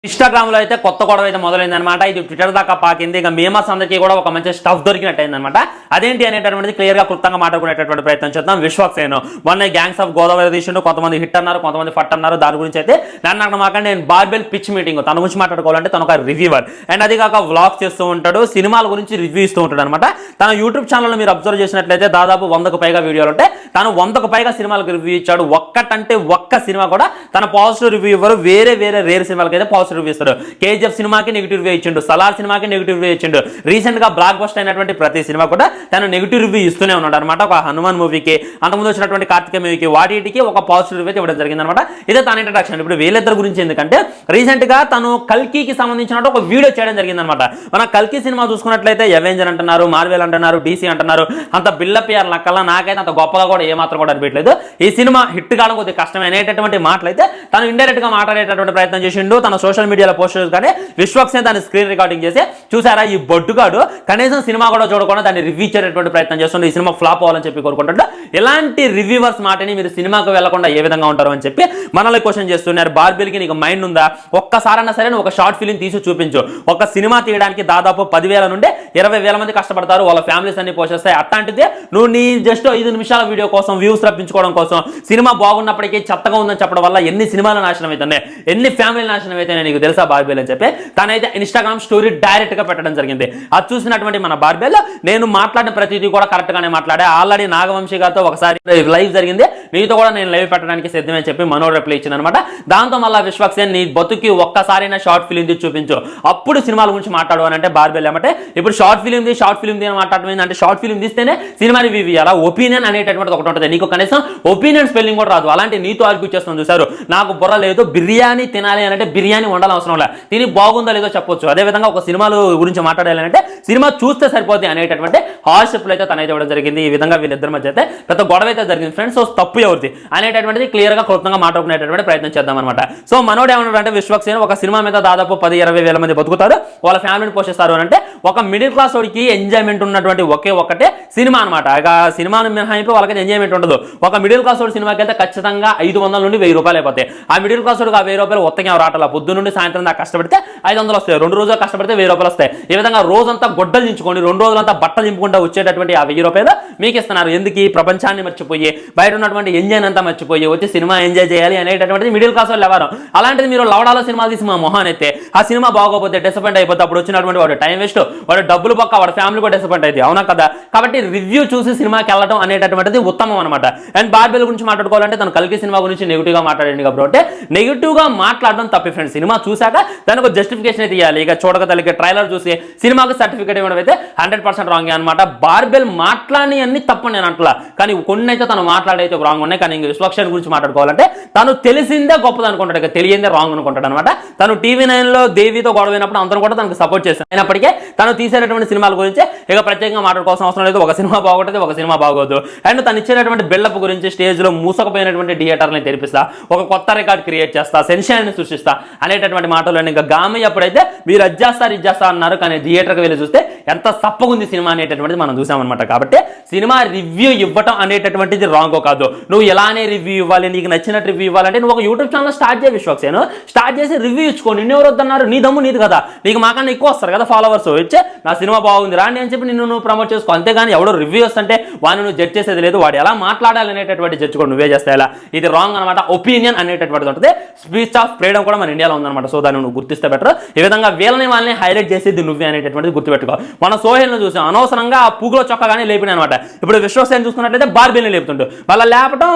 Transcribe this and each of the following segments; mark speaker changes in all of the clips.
Speaker 1: Instagram లో అయితే కొత్త గొడవ అయితే మొదలైందనమాట. ఇది ట్విట్టర్ దాకా పాకింది. ఇక మేమర్స్ అందరికీ కూడా ఒక మంచి స్టఫ్ దొరికినట్టయిందనమాట. అదేంటి అనేటటువంటిది క్లియర్ గా క్లుప్తంగా మాట్లాడుకునేటటువంటి ప్రయత్నం చేద్దాం. విశ్వక్సేన్ మొన్న గ్యాంగ్స్ ఆఫ్ గోదావరి తీసిండు, కొంతమంది హిట్ అన్నారు, కొంతమంది ఫట్ అన్నారు. దాని గురించి అయితే నన్ను మాకండి నేను బార్బెల్ పిచ్ మీటింగ్ తన గురించి మాట్లాడుకోవాలంటే తను ఒక రివ్యూవర్ అండ్ అది కాక వ్లాగ్ చేస్తూ ఉంటాడు, సినిమాల గురించి రివ్యూ ఇస్తూ ఉంటాడు అనమాట. తన యూట్యూబ్ ఛానల్లో మీరు అబ్జర్వ్ చేసినట్లయితే దాదాపు 100కు పైగా వీడియోలు ఉంటాయి. తను 100కు పైగా సినిమాలకు రివ్యూ ఇచ్చాడు. ఒక్కటంటే ఒక్క సినిమా కూడా తన పాజిటివ్ రివ్యూ ఇవ్వరు. వేరే రేర్ సినిమాలకి అయితే పాజిటివ్ రివ్యూ ఇస్తారు. కేజీఎఫ్ సినిమాకి నెగిటివ్ రివ్యూ ఇచ్చిండు, సలార్ సినిమాకి నెగిటివ్ రివ్యూ ఇచ్చిండు. రీసెంట్ గా బ్లాక్ బస్టర్ అయినటువంటి ప్రతి సినిమా కూడా తను నెగిటివ్ రివ్యూ ఇస్తూనే ఉన్నాడు అనమాట. ఒక హనుమాన్ మూవీకి, అంతకుముందు వచ్చినటువంటి కార్తికేయ మూవీకి, వాటికి ఒక పాజిటివ్ రివ్యూ ఇవ్వడం జరిగింది అనమాట. ఇదే తన ఇంట్రడక్షన్. ఇప్పుడు వీళ్ళిద్దరి గురించి ఎందుకంటే రీసెంట్ గా తను కల్కికి సంబంధించిన ఒక వీడియో చేయడం జరిగింది అనమాట. మన కల్కి సినిమా చూసుకున్నట్లయితే అవెంజర్ అంటున్నారు, మార్వెల్ అంటున్నారు, డీసీ అంటున్నారు. అంత బిల్డప్ ఇయ్యారు నక్కల్లా. నాకైతే అంత గొప్పగా కూడా ఏమాత్రం కూడా అనిపించలేదు. ఈ సినిమా హిట్ కావడం కొద్దిగా కష్టం అనేటటువంటి మాటలు అయితే తను ఇండైరెక్ట్ గా మాట్లాడేటటువంటి ప్రయత్నం చేసిండు. తన సోషల్ మీడియాలో పోస్ట్ కానీ విశ్వక్సేన్ దాన్ని స్క్రీన్ రికార్డింగ్ చేసి చూసారా ఈ బొడ్డుగాడు కనీసం సినిమా కూడా చూడకుండా దాన్ని రివ్యూ ఇచ్చేటటువంటి ప్రయత్నం చేస్తుండే. ఈ సినిమా ఫ్లాప్ అవ్వాలని చెప్పి కోరుకుంటుంటే ఇలాంటి రివ్యూవర్స్ మాటని మీరు సినిమాకు వెళ్లకుండా ఏ విధంగా ఉంటారు అని చెప్పి మనల్ని క్వశ్చన్ చేస్తున్నారు. బార్బెల్కి నీకు మైండ్ ఉందా? ఒక్కసారైనా సరే ఒక షార్ట్ ఫిలిం తీసి చూపించు. ఒక సినిమా తీయడానికి దాదాపు 10,000 నుండి 20,000 మంది కష్టపడతారు, వాళ్ళ ఫ్యామిలీస్ అన్ని పోషిస్తాయి. అట్లాంటిదే నువ్వు నీ జస్ట్ 5 నిమిషాల వీడియో కోసం వ్యూస్ రప్పించుకోవడం కోసం సినిమా బాగున్నప్పటికీ చెత్తగా ఉందని చెప్పడం వల్ల ఎన్ని సినిమాలు నాశనం అవుతున్నాయి, ఎన్ని ఫ్యామిలీ నాశనం అయితే నీకు తెలుసా బార్బెల్ అని చెప్పి తనైతే ఇన్స్టాగ్రామ్ స్టోరీ డైరెక్ట్ గా పెట్టడం జరిగింది. అది చూసినటువంటి మన బార్బెల్ నేను మాట్లాడిన ప్రతిదీ కూడా కరెక్ట్ గానే మాట్లాడా. ఆల్రెడీ నాగవంశీ గారితో ఒకసారి లైవ్ జరిగింది, నీతో కూడా నేను లైవ్ పెట్టడానికి సిద్ధమే చెప్పి మనోడు రిప్లై ఇచ్చింది అనమాట. దాంతో మళ్ళీ విశ్వక్సేన్ నీ బతుకి ఒక్కసారైనా షార్ట్ ఫిలిం తీసి చూపించు, అప్పుడు సినిమాల గురించి మాట్లాడు అని అంటే బార్బెల్ ఏమంటే ఇప్పుడు షార్ట్ ఫిలిం అని మాట్లాడటం ఏంటంటే షార్ట్ ఫిలిం తీస్తేనే సినిమా రివ్యూ ఇవ్వాలా? ఒపీనియన్ అనేటటువంటి ఒకటి ఉంటుంది. నీకు కనీసం ఒపీనియన్ స్పెల్లింగ్ కూడా రాదు. అలాంటి నీతో ఆర్గ్యూ చేస్తాను చూసారు. నాకు బుర్ర లేదు, బిర్యానీ తినాలి అని అంటే బిర్యానీ వండాలి అవసరం లేదు, తిని బాగుందో లేదో చెప్పొచ్చు. అదేవిధంగా ఒక సినిమాల గురించి మాట్లాడాలంటే సినిమా చూస్తే సరిపోతుంది అనేటటువంటి హార్షిప్లు అయితే తనైతే ఇవ్వడం జరిగింది. ఈ విధంగా వీళ్ళిద్దరి మధ్య అయితే పెద్ద గొడవ అయితే జరిగింది ఫ్రెండ్స్. సో తప్పు ఎవరిది అనేటటువంటిది క్లియర్ గా క్లుప్తంగా మాట్లాడుకునేటటువంటి ప్రయత్నం చేద్దాం అనమాట. సో మనోడు ఏమన్నాడంటే విశ్వక్సేన్ ఒక సినిమా మీద దాదాపు 10-20 మంది బతుకుతారు, వాళ్ళ ఫ్యామిలీని పోషిస్తారు అని అంటే ఒక మిడిల్ క్లాస్ వాడికి ఎంజాయ్మెంట్ ఉన్నటువంటి ఒకటే సినిమా అనమాట. ఇక సినిమాను మినహాయింపు వాళ్ళకైతే ఎంజాయ్మెంట్ ఉండదు. ఒక మిడిల్ క్లాస్ వాడి సినిమాకి వెళ్తే ఖచ్చితంగా 500 నుండి 1000 రూపాయలు అయిపోతాయి. ఆ మిడిల్ క్లాస్ వాడికి ఆ 1000 రూపాయలు ఒత్తగా రావట్ల. పొద్దు నుండి సాయంత్రం దాకా కష్టపడితే 500 వస్తాయి, 2 రోజులు కష్టపడితే 1000 రూపాయలు వస్తాయి. ఈ విధంగా రోజంతా గొడ్డలు దించుకొని 2 రోజులంతా బట్టలు దింపుకుంటూ వచ్చేటటువంటి ఆ 1000 రూపాయలు మీకు ఇస్తున్నారు. ఎందుకు? ఈ ప్రపంచాన్ని మర్చిపోయి బయట ఉన్నటువంటి ఎంజాయ్ అంతా మర్చిపోయి వచ్చి సినిమా ఎంజాయ్ చేయాలి అనేటటువంటిది మిడిల్ క్లాస్ వాళ్ళు ఎవరు. అలాంటిది మీరు లవడాల సినిమాలు తీసి మా మొహాన్ అయితే ఆ సినిమా బాగోపోతే డిసప్పాయింట్ అయిపోతే అప్పుడు వచ్చినటువంటి వాడు టైం వేస్ట్, వాడు డబ్బులు పక్క, వాడు ఫ్యామిలీ కూడా డిసప్పాయింట్ అయితే అవునా కదా. కాబట్టి రివ్యూ చూసి సినిమాకి వెళ్ళడం అనేటటువంటిది ఉత్తమం అనమాట. అండ్ బార్బెల్ గురించి మాట్లాడుకోవాలంటే తను కల్కి సినిమా గురించి నెగిటివ్ గా మాట్లాడండి కాబట్టి నెగిటివ్ గా మాట్లాడడం తప్పి ఫ్రెండ్స్. సినిమా చూసాక దానికి జస్టిఫికేషన్ అయితే ఇవ్వాలి. ఇక చూడక తల్లికి ట్రైలర్ చూసి సినిమాకి సర్టిఫికేట్ ఇవ్వడం అయితే 100% రాంగ్ అనమాట. బార్బెల్ మాట్లాడి అన్ని తప్పు నేను అంటలా, కానీ కొన్ని అయితే తను మాట్లాడైతే రాంగ్ ఉన్నాయి. కానీ ఇంక విశ్వక్సేన్ గురించి మాట్లాడుకోవాలంటే తను తెలిసిందే గొప్పది అనుకుంటాడు, ఇక తెలియందే రాంగ్ అనుకుంటాడు అనమాట. తను TV9లో దేవితో గొడవైనప్పుడు అందరూ కూడా తనకు సపోర్ట్ చేశారు. అయినప్పటికీ తను తీసేటటువంటి సినిమాల గురించి ఇక ప్రత్యేకంగా మాట్లాడుకోవాల్సిన అవసరం లేదు. ఒక సినిమా బాగుంటుంది, ఒక సినిమా బాగోదు. అండ్ తను ఇచ్చేటటువంటి బిల్డప్ గురించి స్టేజ్ లో మూసకపోయినటువంటి థియేటర్ని తెరిపిస్తా, ఒక కొత్త రికార్డ్ క్రియేట్ చేస్తా, సెన్సేషన్ సృష్టిస్తా అనేటటువంటి మాటలు. ఇంకా గామి అప్పుడైతే మీరు అది చేస్తా అన్నారు, కానీ థియేటర్కి వెళ్ళి చూస్తే ఎంత సప్పగుంది సినిమా అనేటటువంటిది మనం చూసామన్నమాట. కాబట్టి సినిమా రివ్యూ ఇవ్వటం అనేటటువంటిది రాంగో కాదు. నువ్వు ఎలానే రివ్యూ ఇవ్వాలి, నీకు నచ్చినట్టు రివ్యూ ఇవ్వాలంటే నువ్వు ఒక యూట్యూబ్ ఛానల్ స్టార్ట్ చేయ విశ్వక్సేన్, స్టార్ట్ చేసి రివ్యూ ఇచ్చుకో. నిన్ను ఎవరు వద్దన్నారు? నీ దమ్ము నీది కదా, నీకు మాకన్నా ఎక్కువ వస్తారు కదా ఫాలోవర్స్, వచ్చే నా సినిమా బాగుంది రాండి అని చెప్పి నువ్వు ప్రమోట్ చేసుకో. అంతేగాని ఎవడో రివ్యూ వస్తుంటే వాడిని నువ్వు జడ్జ్ చేసేది లేదు. వాడు ఎలా మాట్లాడాలి అనేటటువంటి జడ్జ్ కూడా నువ్వే చేస్తా. ఇలా ఇది రాంగ్ అనమాట. ఒపీనియన్ అనేటటువంటిది ఉంటుంది. స్పీచ్ ఆఫ్ ఫ్రీడమ్ కూడా మన ఇండియాలో ఉందన్నమాట. సో దాన్ని నువ్వు గుర్తిస్తే బెటర్. ఈ విధంగా వాళ్ళని హైలైట్ చేసేది నువ్వే అనేటటువంటిది గుర్తుపెట్టుకో. మన సోహెల్ను చూసాం, అనవసరంగా ఆ పూగులో చొక్కగానే లేపిన అనమాట. ఇప్పుడు విశ్వక్సేన్ చూసుకున్నట్లయితే బార్బెల్ని లేపుతుంటూ వాళ్ళ లేపటం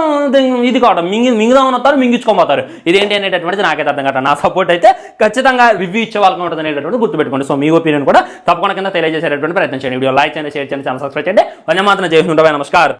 Speaker 1: ఇది కావడం మింగుదాం అవుతారు, మింగించుకోబోతారు. ఇదేంటి అనేటటువంటిది నాకైతే అర్థం కాదు. నా సపోర్ట్ అయితే ఖచ్చితంగా రివ్యూ ఇచ్చే వాళ్ళకి ఉంటుంది అనేటటువంటి గుర్తుపెట్టుకోండి. సో మీ ఒపీనియన్ కూడా తప్పకుండా కింద తెలియజేసేటటువంటి ప్రయత్నం చేయండి. వీడియో లైక్ చేయండి, షేర్ చేయండి, ఛానల్ సబ్స్క్రైబ్ చేయండి. వందే మాత్రం జై హింద్, నమస్కారం.